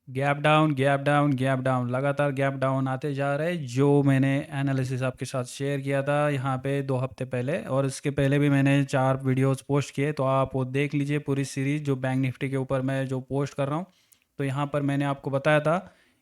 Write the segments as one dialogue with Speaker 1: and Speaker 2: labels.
Speaker 1: Gap down gap down gap down लगातार gap down आते जा रहे हैं, जो मैंने एनालिसिस आपके साथ शेयर किया था यहाँ पे 2 हफ्ते पहले, और इसके पहले भी मैंने 4 वीडियोस पोस्ट किए, तो आप वो देख लीजिए पूरी सीरीज़ जो बैंक निफ्टी के ऊपर मैं जो पोस्ट कर रहा हूँ। तो यहाँ पर मैंने आपको बताया था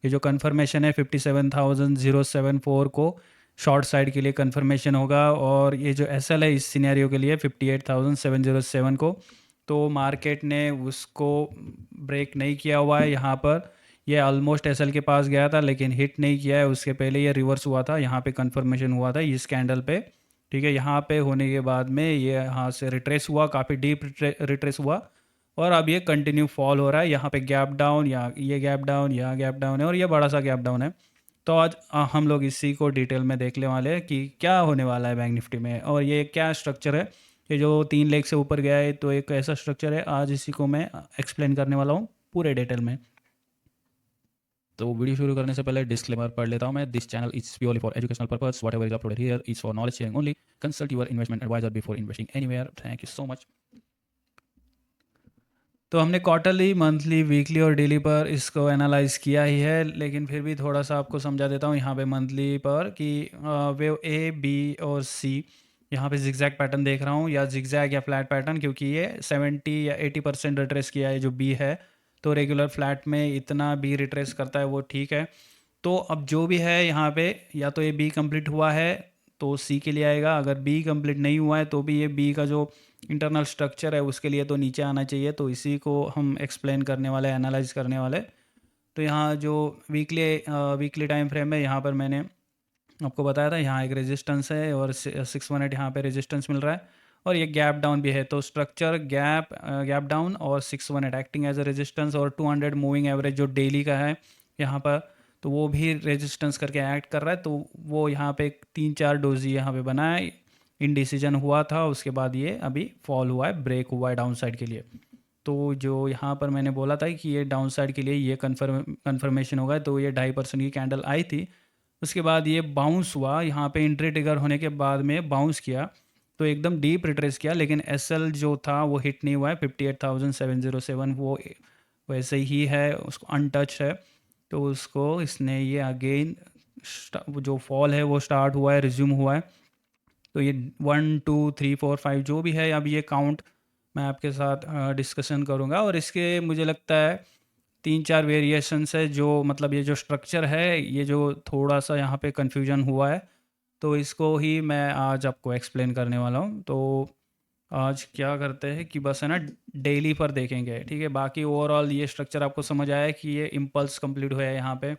Speaker 1: ये जो कन्फर्मेशन है 57,074 को शॉर्ट साइड के लिए कन्फर्मेशन होगा, और ये जो एस एल है इस सिनेरियो के लिए 58,707 को। तो मार्केट ने उसको ब्रेक नहीं किया हुआ है यहाँ पर। ये ऑलमोस्ट एसएल के पास गया था लेकिन हिट नहीं किया है, उसके पहले ये रिवर्स हुआ था, यहाँ पे कंफर्मेशन हुआ था इस कैंडल पे। ठीक है, यहाँ पे होने के बाद में ये यहाँ से रिट्रेस हुआ, काफ़ी डीप रिट्रेस हुआ, और अब ये कंटिन्यू फॉल हो रहा है। यहाँ पे गैप डाउन, या ये गैप डाउन, यहाँ गैप डाउन है, और ये बड़ा सा गैप डाउन है। तो आज हम लोग इसी को डिटेल में देखने वाले हैं कि क्या होने वाला है बैंक निफ्टी में, और ये क्या स्ट्रक्चर है। ये जो 3 लेग से ऊपर गया है तो एक ऐसा स्ट्रक्चर है, आज इसी को मैं एक्सप्लेन करने वाला हूँ पूरे डिटेल में। तो वीडियो शुरू करने से पहले डिस्क्लेमर पढ़ लेता हूँ मैं। This channel is purely for educational purpose, whatever is uploaded here is for knowledge sharing only. Consult your investment advisor before investing anywhere. Thank you so much. तो हमने क्वार्टरली, मंथली, वीकली और daily पर इसको analyse किया ही है, लेकिन फिर भी थोड़ा सा आपको समझा देता हूँ यहाँ पे मंथली पर कि वेव ए, बी और सी, यहाँ पे जिगजैग पैटर्न देख रहा हूँ, या जिगजैग या फ्लैट पैटर्न, क्योंकि ये 70 या 80% रिट्रेस किया है जो बी है। तो रेगुलर फ्लैट में इतना बी रिट्रेस करता है वो ठीक है। तो अब जो भी है यहाँ पे, या तो ये बी कंप्लीट हुआ है तो सी के लिए आएगा, अगर बी कंप्लीट नहीं हुआ है तो भी ये बी का जो इंटरनल स्ट्रक्चर है उसके लिए तो नीचे आना चाहिए। तो इसी को हम एक्सप्लेन करने वाले, एनालाइज करने वाले। तो यहाँ जो वीकली टाइम फ्रेम है, यहाँ पर मैंने आपको बताया था यहाँ एक रेजिस्टेंस है, और 618 यहाँ पे रेजिस्टेंस मिल रहा है, और ये गैप डाउन भी है। तो स्ट्रक्चर गैप डाउन और 618 एक्टिंग एज अ रेजिस्टेंस, और 200 मूविंग एवरेज जो डेली का है यहाँ पर, तो वो भी रेजिस्टेंस करके एक्ट कर रहा है। तो वो यहाँ पे 3-4 डोजी यहाँ पे बना है, इनडिसीजन हुआ था, उसके बाद ये अभी फॉल हुआ है, ब्रेक हुआ है डाउन साइड के लिए। तो जो यहाँ पर मैंने बोला था कि ये डाउन साइड के लिए ये कन्फर्मेशन होगा, तो ये 2.5% की कैंडल आई थी, उसके बाद ये बाउंस हुआ, यहाँ पे एंट्री ट्रिगर होने के बाद में बाउंस किया, तो एकदम डीप रिट्रेस किया, लेकिन एसएल जो था वो हिट नहीं हुआ है 58,707, वो वैसे ही है, उसको अनटच है। तो उसको इसने ये अगेन जो फॉल है वो स्टार्ट हुआ है, रिज्यूम हुआ है। तो ये 1 2 3 4 5 जो भी है, अब ये काउंट मैं आपके साथ डिस्कशन करूँगा, और इसके मुझे लगता है 3-4 वेरिएशंस है, जो मतलब ये जो स्ट्रक्चर है, ये जो थोड़ा सा यहाँ पे कन्फ्यूजन हुआ है, तो इसको ही मैं आज आपको एक्सप्लेन करने वाला हूँ। तो आज क्या करते हैं कि बस है ना, डेली पर देखेंगे, ठीक है। बाकी ओवरऑल ये स्ट्रक्चर आपको समझ आया है कि ये इम्पल्स कंप्लीट हुए हैं यहाँ पे,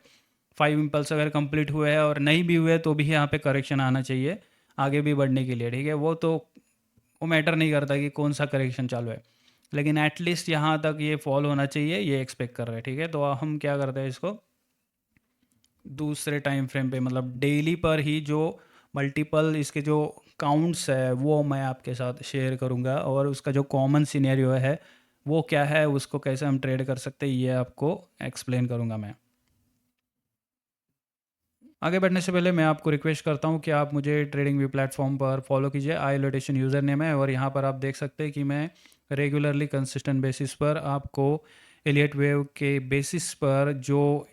Speaker 1: 5 इम्पल्स अगर कंप्लीट हुए हैं और नहीं भी हुए तो भी यहाँ पे करेक्शन आना चाहिए आगे भी बढ़ने के लिए, ठीक है। वो मैटर नहीं करता कि कौन सा करेक्शन चालू है, लेकिन एटलीस्ट यहाँ तक ये फॉलो होना चाहिए, ये एक्सपेक्ट कर रहे हैं, ठीक है। तो हम क्या करते हैं, इसको दूसरे टाइम फ्रेम पे, मतलब डेली पर ही जो मल्टीपल इसके जो काउंट्स है वो मैं आपके साथ शेयर करूँगा, और उसका जो कॉमन सिनेरियो है वो क्या है, उसको कैसे हम ट्रेड कर सकते हैं, ये आपको एक्सप्लेन करूँगा मैं। आगे बढ़ने से पहले मैं आपको रिक्वेस्ट करता हूँ कि आप मुझे ट्रेडिंग व्यू प्लेटफॉर्म पर फॉलो कीजिए, आई लोटेशन यूज़र नेम है, और यहाँ पर आप देख सकते हैं कि मैं रेगुलरली कंसिस्टेंट बेसिस पर आपको एलियट वेव के बेसिस पर जो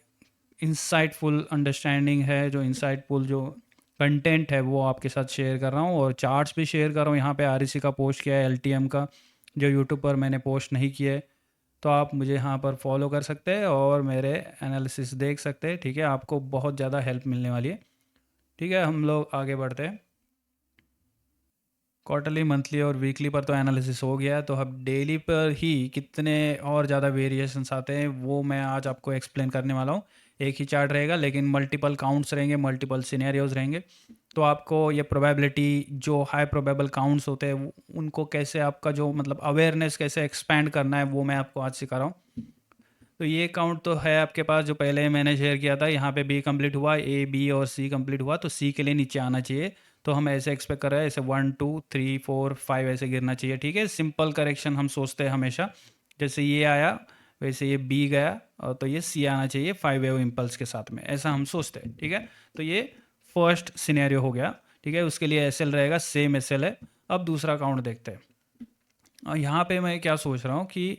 Speaker 1: इंसाइटफुल अंडरस्टैंडिंग है, जो इंसाइटफुल जो कंटेंट है वो आपके साथ शेयर कर रहा हूँ, और चार्ट्स भी शेयर कर रहा हूँ। यहाँ पे आरईसी का पोस्ट किया है, एलटीएम का जो यूट्यूब पर मैंने पोस्ट नहीं किया है, तो आप मुझे यहाँ पर फॉलो कर सकते हैं और मेरे एनालिसिस देख सकते हैं, ठीक है। आपको बहुत ज़्यादा हेल्प मिलने वाली है, ठीक है। हम लोग आगे बढ़ते हैं। क्वार्टरली, मंथली और वीकली पर तो एनालिसिस हो गया, तो अब डेली पर ही कितने और ज़्यादा वेरिएशंस आते हैं वो मैं आज आपको एक्सप्लेन करने वाला हूँ। एक ही चार्ट रहेगा लेकिन मल्टीपल काउंट्स रहेंगे, मल्टीपल सिनेरियोज रहेंगे। तो आपको ये प्रोबेबिलिटी, जो हाई प्रोबेबल काउंट्स होते हैं उनको कैसे, आपका जो मतलब अवेयरनेस कैसे एक्सपैंड करना है, वो मैं आपको आज सिखा रहा हूँ। तो ये काउंट तो है आपके पास, जो पहले मैंने शेयर किया था, यहाँ पे बी कंप्लीट हुआ, ए बी और सी कंप्लीट हुआ, तो सी के लिए नीचे आना चाहिए। तो हम ऐसे एक्सपेक्ट कर रहे हैं, ऐसे 1 2 3 4 5 ऐसे गिरना चाहिए, ठीक है। सिंपल करेक्शन हम सोचते हैं हमेशा, जैसे ये आया वैसे ये बी गया, और तो ये सी आना चाहिए 5 वेव इम्पल्स के साथ में, ऐसा हम सोचते हैं, ठीक है। तो ये फर्स्ट सिनेरियो हो गया, ठीक है। उसके लिए एस एल रहेगा, सेम एस एल है। अब दूसरा काउंट देखते हैं, और यहाँ पे मैं क्या सोच रहा हूँ कि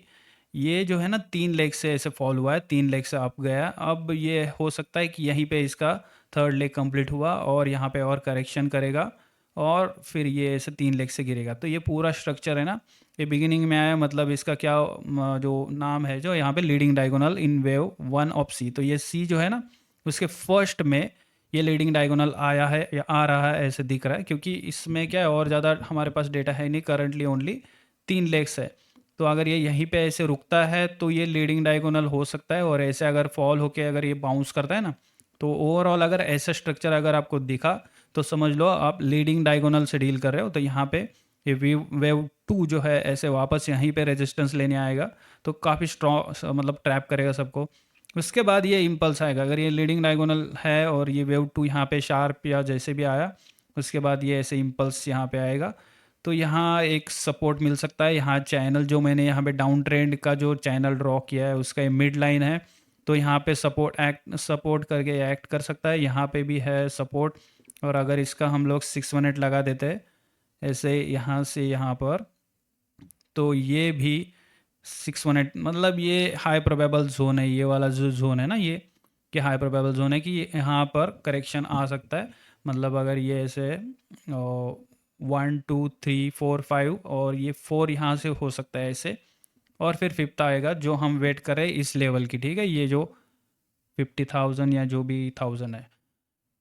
Speaker 1: ये जो है ना 3 लेग से ऐसे फॉल हुआ है, 3 लेग से अप गया। अब ये हो सकता है कि यहीं पे इसका थर्ड लेग कंप्लीट हुआ और यहाँ पे और करेक्शन करेगा और फिर ये ऐसे 3 लेग से गिरेगा। तो ये पूरा स्ट्रक्चर है ना, ये बिगिनिंग में आया, मतलब इसका क्या जो नाम है जो यहाँ पे leading diagonal in wave 1 of C. तो ये सी जो है ना उसके फर्स्ट में ये लीडिंग डायगोनल आया है या आ रहा है ऐसे दिख रहा है, क्योंकि इसमें क्या है और ज़्यादा हमारे पास डेटा है नहीं, करंटली ओनली 3 लेग्स है। तो अगर ये यहीं पे ऐसे रुकता है तो ये लीडिंग डायगोनल हो सकता है, और ऐसे अगर फॉल होके अगर ये बाउंस करता है ना, तो ओवरऑल अगर ऐसा स्ट्रक्चर अगर आपको दिखा तो समझ लो आप लीडिंग डायगोनल से डील कर रहे हो। तो यहाँ पे ये वेव 2 जो है ऐसे वापस यहीं पे रेजिस्टेंस लेने आएगा, तो काफ़ी स्ट्रॉन्ग मतलब ट्रैप करेगा सबको। उसके बाद ये इम्पल्स आएगा, अगर ये लीडिंग डायगोनल है और ये वेव 2 यहाँ पे शार्प या जैसे भी आया, उसके बाद ये ऐसे इम्पल्स यहाँ पे आएगा। तो यहाँ एक सपोर्ट मिल सकता है। यहाँ चैनल जो मैंने यहाँ पे डाउन ट्रेंड का जो चैनल ड्रॉ किया है उसका ये मिड लाइन है, तो यहाँ पे सपोर्ट करके एक्ट कर सकता है। यहाँ पे भी है सपोर्ट, और अगर इसका हम लोग 6 मिनट लगा देते हैं ऐसे यहाँ से यहाँ पर, तो ये भी 6 मिनट, मतलब ये हाई प्रोबेबल जोन है, ये वाला जो जोन है ना ये कि हाई प्रोबेबल जोन है कि यहाँ पर करेक्शन आ सकता है। मतलब अगर ये ऐसे 1 2 3 4 5 और ये 4 यहाँ से हो सकता है ऐसे, और फिर फिफ्थ आएगा जो हम वेट कर रहे हैं इस लेवल की, ठीक है, ये जो 50,000 या जो भी 1000 है।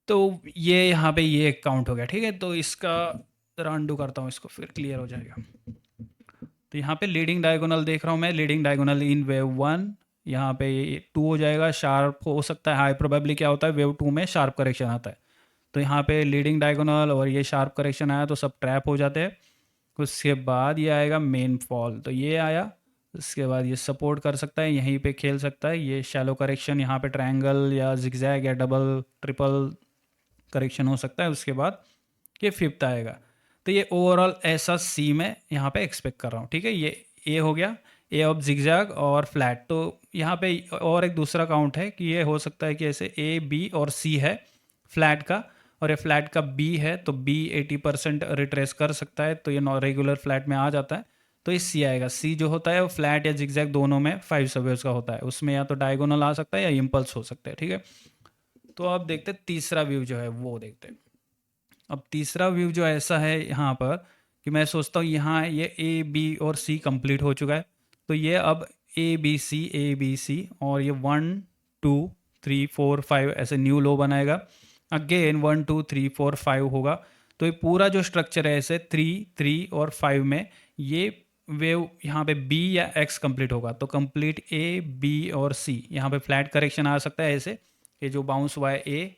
Speaker 1: तो ये यहाँ पे ये काउंट हो गया, ठीक है। तो इसका रन करता हूँ इसको, फिर क्लियर हो जाएगा। तो यहाँ पे लीडिंग डायगोनल देख रहा हूँ मैं, लीडिंग डायगोनल इन वेव 1, यहाँ पे 2 हो जाएगा, शार्प हो सकता है। हाई प्रोबेबली क्या होता है वेव 2 में शार्प करेक्शन आता है, तो यहाँ पे लीडिंग डायगोनल और ये शार्प करेक्शन आया तो सब ट्रैप हो जाते हैं। उसके बाद ये आएगा मेन फॉल, तो ये आया। उसके बाद ये सपोर्ट कर सकता है, यहीं पे खेल सकता है। ये शैलो करेक्शन, यहाँ पे ट्रायंगल या जिगजैग या डबल ट्रिपल करेक्शन हो सकता है। उसके बाद ये फिफ्थ आएगा। तो ये ओवरऑल ऐसा सी में यहाँ पे एक्सपेक्ट कर रहा हूँ, ठीक है। ये ए हो गया, ए ऑफ जिगजैग और फ्लैट। तो यहाँ पे और एक दूसरा काउंट है कि ये हो सकता है कि ऐसे ए बी और सी है फ्लैट का, और ये फ्लैट का बी है, तो बी 80% रिट्रेस कर सकता है, तो ये नॉन रेगुलर फ्लैट में आ जाता है। तो ये सी आएगा। सी जो होता है वो फ्लैट या जिगजैग दोनों में 5 सबवेव्स का होता है, उसमें या तो डायगोनल आ सकता है या इम्पल्स हो सकता है, ठीक है। तो अब देखते हैं तीसरा व्यू जो है वो देखते हैं। अब तीसरा व्यू जो ऐसा है यहाँ पर कि मैं सोचता हूँ यहाँ ये ए बी और सी कंप्लीट हो चुका है, तो ये अब ए बी सी और ये 1 2 3 4 5 ऐसे न्यू लो बनाएगा। अगेन 1 2 3 4 5 होगा। तो ये पूरा जो स्ट्रक्चर है ऐसे 3 3 और 5 में ये वेव यहाँ पे बी या एक्स कंप्लीट होगा। तो कंप्लीट ए बी और सी, यहाँ पे फ्लैट करेक्शन आ सकता है ऐसे, ये जो बाउंस हुआ है ए,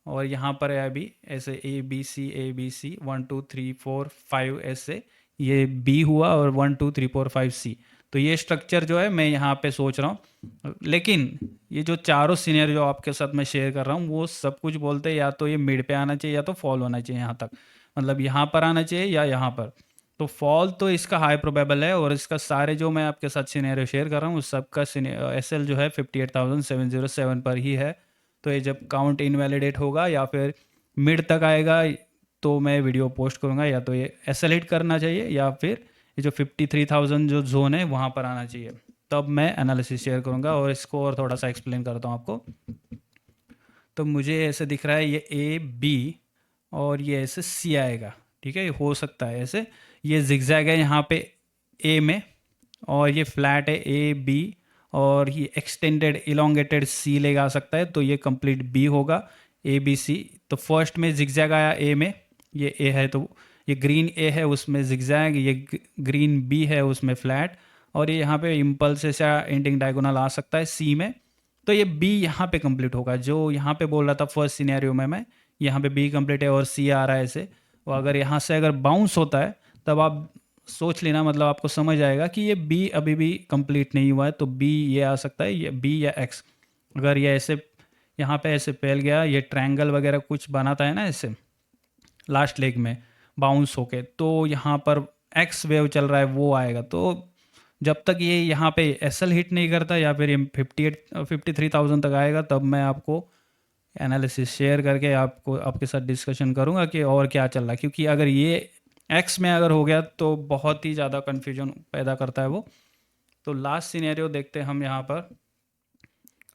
Speaker 1: और यहाँ पर है अभी ऐसे ए बी सी 1 2 3 4 5 ऐसे, ये बी हुआ और 1 2 3 4 5 सी। तो ये स्ट्रक्चर जो है मैं यहाँ पे सोच रहा हूँ, लेकिन ये जो चारों सीनियर जो आपके साथ मैं शेयर कर रहा हूँ वो सब कुछ बोलते हैं या तो ये मिड पे आना चाहिए या तो फॉल होना चाहिए यहाँ तक, मतलब यहाँ पर आना चाहिए या यहाँ पर। तो फॉल तो इसका हाई प्रोबेबल है, और इसका सारे जो मैं आपके साथ सीनियर शेयर कर रहा हूँ उस सबका एस एल जो है 58,707 पर ही है। तो ये जब काउंट इनवैलिडेट होगा या फिर मिड तक आएगा तो मैं वीडियो पोस्ट करूँगा, या तो ये एसलेट करना चाहिए या फिर ये जो 53,000 जो जोन है वहाँ पर आना चाहिए, तब मैं एनालिसिस शेयर करूँगा और इसको और थोड़ा सा एक्सप्लेन करता हूँ आपको। तो मुझे ऐसे दिख रहा है ये ए बी और ये ऐसे सी आएगा, ठीक है। ये हो सकता है ऐसे, ये जिगजैग है यहाँ पे ए में, और ये फ्लैट है ए बी, और ये एक्सटेंडेड इलोंगेटेड सी लेगा आ सकता है, तो ये कंप्लीट बी होगा ए बी सी। तो फर्स्ट में जिगजैग आया ए में, ये ए है तो ये ग्रीन ए है उसमें जिगजैग, ये ग्रीन बी है उसमें फ्लैट, और ये यहाँ पे इम्पल्स या एंडिंग डायगोनल आ सकता है सी में। तो ये बी यहाँ पे कंप्लीट होगा, जो यहाँ पे बोल रहा था फर्स्ट सिनेरियो में मैं, यहाँ पे बी कंप्लीट है और सी आ रहा है ऐसे। और अगर यहाँ से अगर बाउंस होता है तब आप सोच लेना, मतलब आपको समझ आएगा कि ये बी अभी भी कंप्लीट नहीं हुआ है, तो बी ये आ सकता है, ये बी या एक्स। अगर ये ऐसे यहाँ पे ऐसे फैल गया, ये ट्रायंगल वगैरह कुछ बनाता है ना ऐसे लास्ट लेग में बाउंस होके, तो यहाँ पर एक्स वेव चल रहा है वो आएगा। तो जब तक ये यहाँ पे एसएल हिट नहीं करता या फिर ये 53,000 तक आएगा तब मैं आपको एनालिसिस शेयर करके आपको आपके साथ डिस्कशन करूँगा कि और क्या चल रहा है, क्योंकि अगर ये एक्स में अगर हो गया तो बहुत ही ज़्यादा कन्फ्यूजन पैदा करता है वो। तो लास्ट सिनेरियो देखते हैं हम यहाँ पर।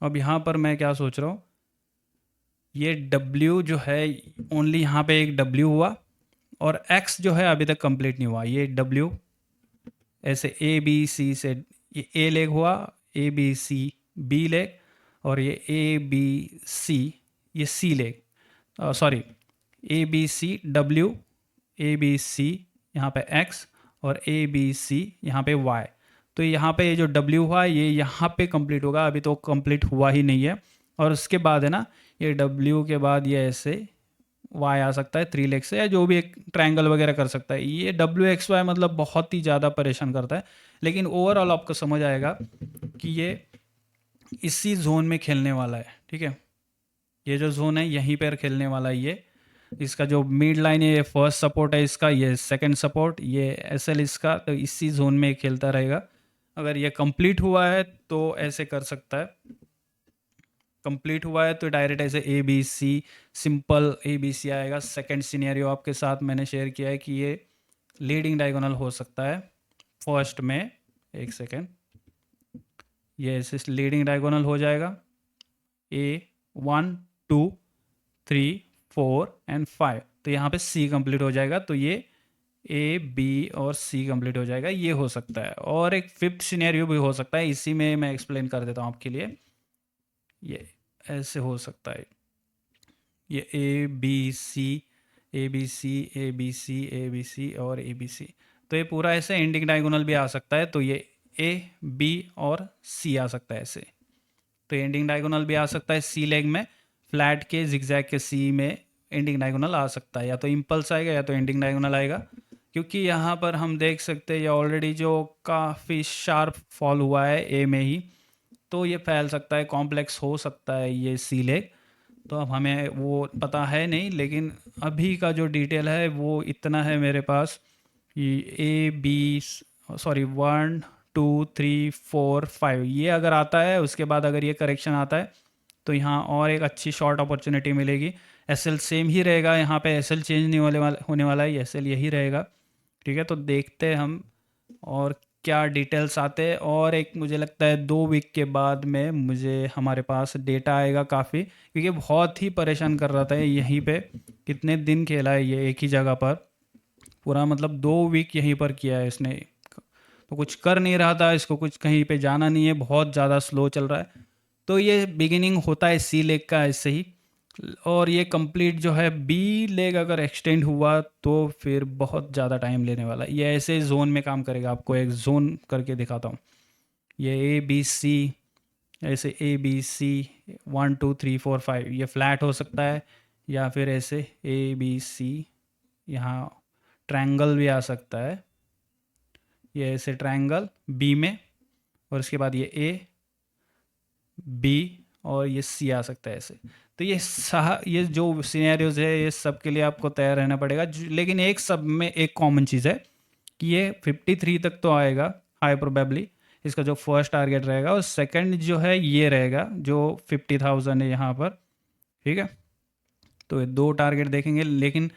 Speaker 1: अब यहाँ पर मैं क्या सोच रहा हूँ, ये W जो है ओनली यहाँ पे एक W हुआ और X जो है अभी तक कंप्लीट नहीं हुआ। ये W ऐसे ABC से ये A लेग हुआ, ABC B लेग, और ये ABC ये C leg, sorry ABC W ABC यहाँ पे X और ABC यहाँ पे Y। तो यहाँ पे ये जो W हुआ ये यहाँ पे कंप्लीट होगा, अभी तो कंप्लीट हुआ ही नहीं है। और उसके बाद है ना, ये W के बाद ये ऐसे Y आ सकता है 3 लेग से, या जो भी एक ट्रायंगल वगैरह कर सकता है। ये WXY मतलब बहुत ही ज़्यादा परेशान करता है, लेकिन ओवरऑल आपको समझ आएगा कि ये इसी जोन में खेलने वाला है। ठीक है, ये जो जोन है यहीं पर खेलने वाला है। ये इसका जो मिड लाइन है, ये फर्स्ट सपोर्ट है इसका, ये सेकंड सपोर्ट, ये SL इसका, तो इसी जोन में खेलता रहेगा। अगर ये कंप्लीट हुआ है तो ऐसे कर सकता है, कंप्लीट हुआ है तो डायरेक्ट ऐसे ABC सिंपल ABC आएगा। सेकंड सिनेरियो आपके साथ मैंने शेयर किया है कि ये लीडिंग डायगोनल हो सकता है फर्स्ट में, एक सेकेंड, ये ऐसे लीडिंग डायगोनल हो जाएगा A1 2 3 4 एंड 5, तो यहाँ पे C कंप्लीट हो जाएगा। तो ये A B और C कंप्लीट हो जाएगा, ये हो सकता है। और एक फिफ्थ सिनेरियो भी हो सकता है, इसी में मैं एक्सप्लेन कर देता हूँ आपके लिए। ये ऐसे हो सकता है, ये ABC ABC ABC ABC और ABC, तो ये पूरा ऐसे एंडिंग डायगोनल भी आ सकता है। तो ये A B और C आ सकता है ऐसे, तो एंडिंग डायगोनल भी आ सकता है C लेग में, फ्लैट के जिगजैग के C में एंडिंग डायगोनल आ सकता है, या तो इम्पल्स आएगा या तो एंडिंग डायगोनल आएगा। क्योंकि यहाँ पर हम देख सकते हैं ये ऑलरेडी जो काफ़ी शार्प फॉल हुआ है A में ही, तो ये फैल सकता है, कॉम्प्लेक्स हो सकता है ये C लेग। तो अब हमें वो पता है नहीं, लेकिन अभी का जो डिटेल है वो इतना है मेरे पास कि A B सॉरी 1 2 3 4 5 ये अगर आता है, उसके बाद अगर ये करेक्शन आता है तो यहाँ और एक अच्छी शॉर्ट अपॉर्चुनिटी मिलेगी। SL सेम ही रहेगा, यहाँ पे SL चेंज नहीं होने वाला है, SL यही रहेगा। ठीक है, तो देखते हैं हम और क्या डिटेल्स आते हैं। और एक मुझे लगता है 2 वीक के बाद में मुझे हमारे पास डेटा आएगा काफ़ी, क्योंकि बहुत ही परेशान कर रहा था यहीं पे। कितने दिन खेला है ये एक ही जगह पर, पूरा मतलब 2 वीक यहीं पर किया है इसने, तो कुछ कर नहीं रहा था, इसको कुछ कहीं पे जाना नहीं है, बहुत ज़्यादा स्लो चल रहा है। तो ये बिगिनिंग होता है C लेग का ऐसे ही, और ये कंप्लीट जो है B लेग अगर एक्सटेंड हुआ तो फिर बहुत ज़्यादा टाइम लेने वाला है। ये ऐसे जोन में काम करेगा, आपको एक जोन करके दिखाता हूँ। ये ABC ऐसे ABC 1 2 3 4 5 ये फ्लैट हो सकता है, या फिर ऐसे ABC यहाँ ट्रायंगल भी आ सकता है, ये ऐसे ट्रायंगल B में, और उसके बाद ये A B और ये C आ सकता है ऐसे। तो ये जो सिनेरियोज है ये सब के लिए आपको तैयार रहना पड़ेगा। लेकिन एक सब में एक कॉमन चीज़ है कि ये 53 तक तो आएगा हाई प्रोबेबली, इसका जो फर्स्ट टारगेट रहेगा, और सेकंड जो है ये रहेगा जो 50,000 है यहाँ पर। ठीक है, तो ये 2 टारगेट देखेंगे। लेकिन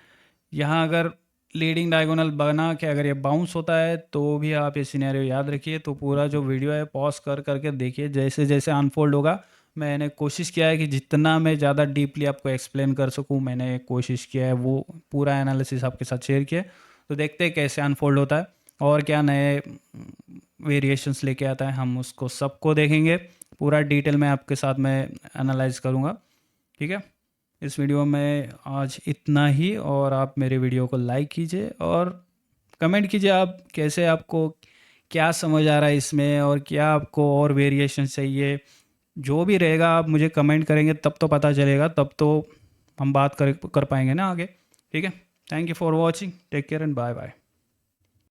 Speaker 1: यहाँ अगर लीडिंग डायगोनल बना के अगर ये बाउंस होता है तो भी आप ये सिनेरियो याद रखिए। तो पूरा जो वीडियो है पॉज कर करके देखिए, जैसे जैसे अनफोल्ड होगा। मैंने कोशिश किया है कि जितना मैं ज़्यादा डीपली आपको एक्सप्लेन कर सकूं, मैंने कोशिश किया है, वो पूरा एनालिसिस आपके साथ शेयर किया है। तो देखते हैं कैसे अनफोल्ड होता है और क्या नए वेरिएशंस लेके आता है, हम उसको सबको देखेंगे। पूरा डिटेल में आपके साथ मैं एनालाइज करूँगा। ठीक है, इस वीडियो में आज इतना ही, और आप मेरे वीडियो को लाइक कीजिए और कमेंट कीजिए आप कैसे, आपको क्या समझ आ रहा है इसमें, और क्या आपको और वेरिएशन चाहिए। जो भी रहेगा आप मुझे कमेंट करेंगे तब तो पता चलेगा, तब तो हम बात कर पाएंगे ना आगे। ठीक है, thank you for watching, take care and bye bye.